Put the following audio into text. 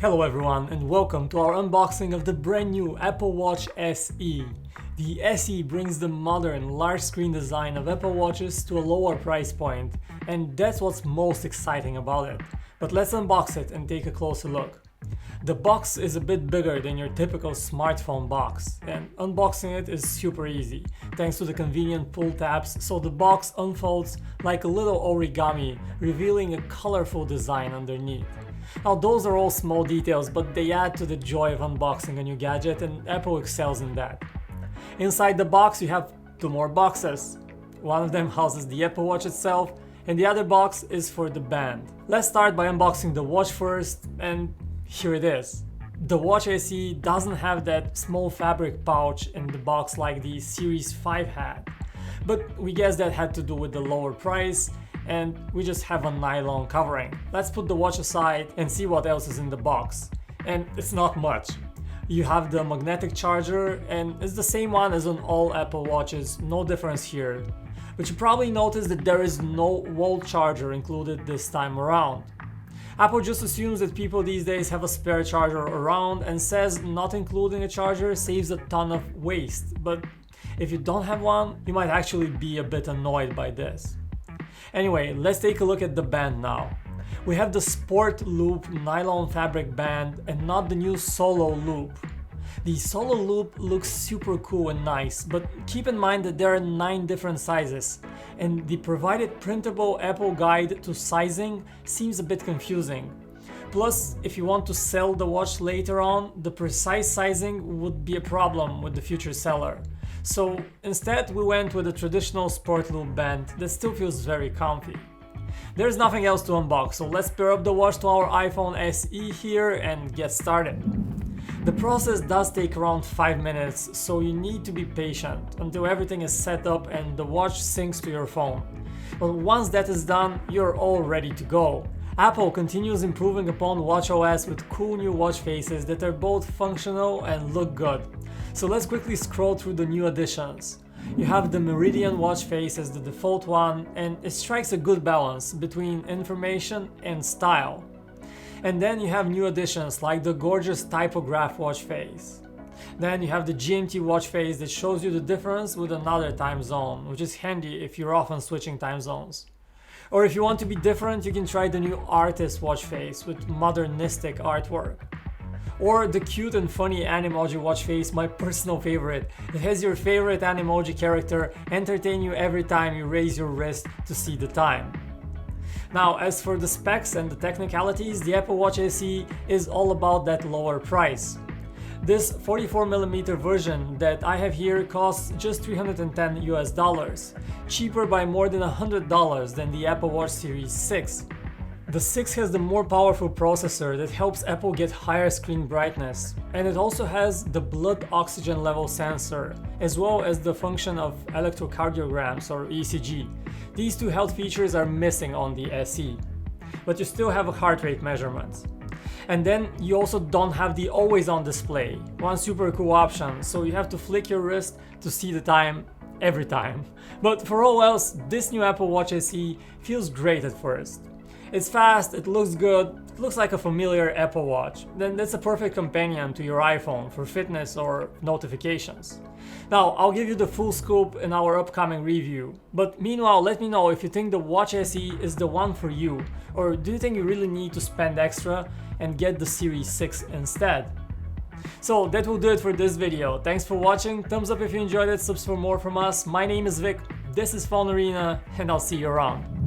Hello everyone and welcome to our unboxing of the brand new Apple Watch SE. The SE brings the modern large screen design of Apple Watches to a lower price point, and that's what's most exciting about it. But let's unbox it and take a closer look. The box is a bit bigger than your typical smartphone box, and unboxing it is super easy thanks to the convenient pull tabs, so the box unfolds like a little origami, revealing a colorful design underneath. Now those are all small details, but they add to the joy of unboxing a new gadget, and Apple excels in that. Inside the box you have two more boxes. One of them houses the Apple Watch itself, and the other box is for the band. Let's start by unboxing the watch first, and here it is. The Watch SE doesn't have that small fabric pouch in the box like the Series 5 had, but we guess that had to do with the lower price, and we just have a nylon covering. Let's put the watch aside and see what else is in the box. And it's not much. You have the magnetic charger, and it's the same one as on all Apple Watches, no difference here. But you probably noticed that there is no wall charger included this time around. Apple just assumes that people these days have a spare charger around and says not including a charger saves a ton of waste. But if you don't have one, you might actually be a bit annoyed by this. Anyway, let's take a look at the band now. We have the Sport Loop nylon fabric band and not the new Solo Loop. The Solo Loop looks super cool and nice, but keep in mind that there are 9 different sizes, and the provided printable Apple guide to sizing seems a bit confusing. Plus, if you want to sell the watch later on, the precise sizing would be a problem with the future seller. So instead we went with a traditional Sport Loop band that still feels very comfy. There's nothing else to unbox, so let's pair up the watch to our iPhone SE here and get started. The process does take around 5 minutes, so you need to be patient until everything is set up and the watch syncs to your phone. But once that is done, you're all ready to go. Apple continues improving upon watchOS with cool new watch faces that are both functional and look good. So let's quickly scroll through the new additions. You have the Meridian watch face as the default one, and it strikes a good balance between information and style. And then you have new additions like the gorgeous typograph watch face. Then you have the GMT watch face that shows you the difference with another time zone, which is handy if you're often switching time zones. Or if you want to be different, you can try the new artist watch face with modernistic artwork. Or the cute and funny Animoji watch face, my personal favorite. It has your favorite Animoji character entertain you every time you raise your wrist to see the time. Now, as for the specs and the technicalities, the Apple Watch SE is all about that lower price. This 44mm version that I have here costs just $310 US, cheaper by more than $100 than the Apple Watch Series 6. The 6 has the more powerful processor that helps Apple get higher screen brightness, and it also has the blood oxygen level sensor, as well as the function of electrocardiograms or ECG. These two health features are missing on the SE, but you still have a heart rate measurement. And then you also don't have the always-on display, one super cool option, so you have to flick your wrist to see the time every time. But for all else, this new Apple Watch SE feels great at first. It's fast, it looks good, it looks like a familiar Apple Watch. Then that's a perfect companion to your iPhone for fitness or notifications. Now, I'll give you the full scoop in our upcoming review. But meanwhile, let me know if you think the Watch SE is the one for you, or do you think you really need to spend extra and get the Series 6 instead? So that will do it for this video. Thanks for watching, thumbs up if you enjoyed it, subs for more from us. My name is Vic, this is PhoneArena, and I'll see you around.